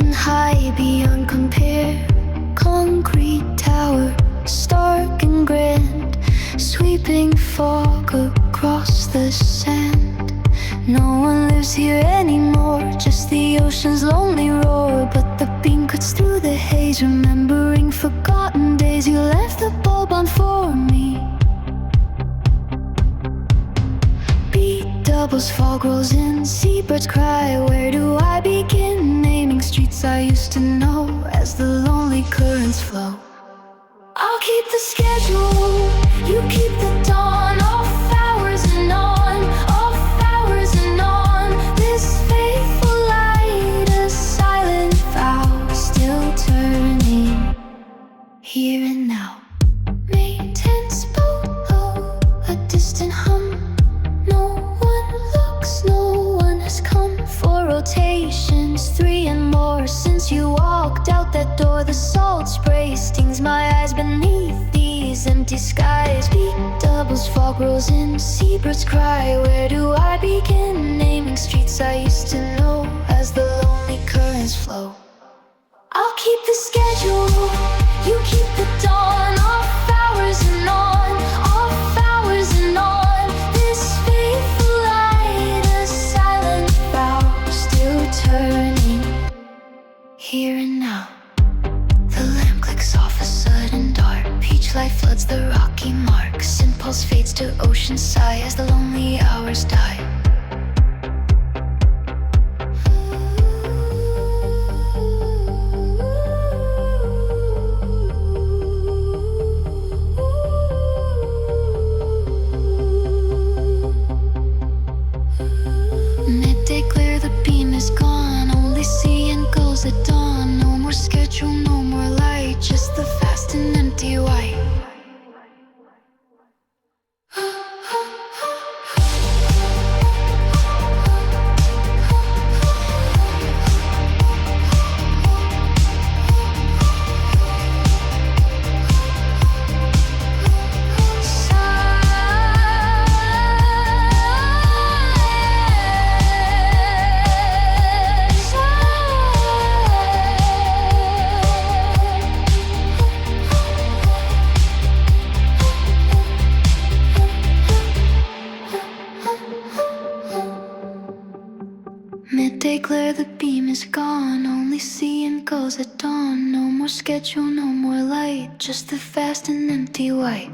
and high beyond compare. Concrete tower, stark and grand, sweeping fog across the sand. No one lives here anymore, just the ocean's lonely roar. But the beam cuts through the haze, remembering forgotten days. You left the bulb on for me. Beat doubles, fog rolls in, seabirds cry. Where do I begin? Naming streets I used to know as the lonely currents flow. I'll keep the schedule, you keep the dawn. Off hours and on, off hours and on. This faithful light, a silent vow, still turning here and now. Maintenance boat low, a distant hum. No one looks, no one has come for rotations. 3 and more since you walked out that door. The salt spray stings my eyes beneath these empty skies. Beat doubles, fog rolls in, seabirds cry. Where do I begin? Naming streets I used to know as the lonely currents flow. I'll keep the schedule, you keep the dawn. Off hours and on, off hours and on. This faithful light, a silent vow, still turning here and now. The lamp clicks off a sudden dart. Peach light floods the rocky marks. Impulse fades to ocean sigh as the lonely hours die. Midday glare, the beam is gone. Only seeing gulls at dawn. No more schedule, no more light, just the fast and empty white. Midday glare, the beam is gone. Only seeing gulls at dawn. No more schedule, no more light, just the fast and empty white.